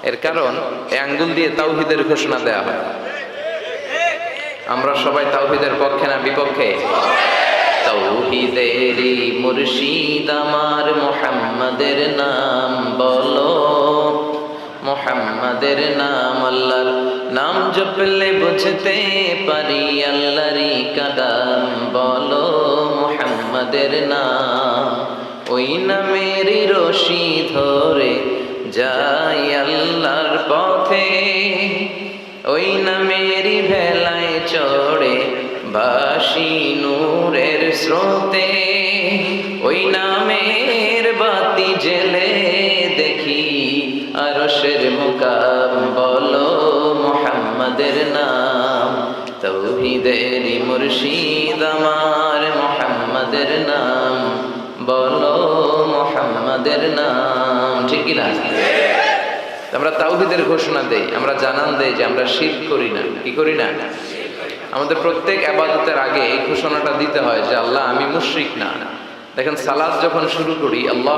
এর কারণ এই আঙ্গুল দিয়ে তাওহীদের ঘোষণা দেয়া হয়। আমরা সবাই তাওহীদের পক্ষে না বিপক্ষে? তাওহীদেরই মুর্শিদ আমার মুহাম্মাদের নাম বলো, মুহাম্মাদের নাম। আল্লাহর নাম জপলে বুঝতে পারি আল্লাহরই কালাম বলো, মুহাম্মাদের নাম। ওই নামেরই রশি ধরে যাই আল্লাহর পথে, ওই নামেরই ভেলায় চড়ে ভাসি নূরের স্রোতে। ওই নামের বাতি জেলে দেখি আরশের মুকাম বলো, মুহাম্মাদের নাম। তাওহীদেরই মুর্শিদ আমার মুহাম্মাদের নাম বলো, মুহাম্মাদের নাম। ঠিক কি না? আমরা তাওহীদের ঘোষণা দেই, আমরা জানান দেই যে আমরা শিরক করি না। কি করি না? আমাদের প্রত্যেক ইবাদতের আগে এই ঘোষণাটা দিতে হয় যে আল্লাহ আমি মুশরিক না। দেখেন সালাত যখন শুরু করি আল্লাহ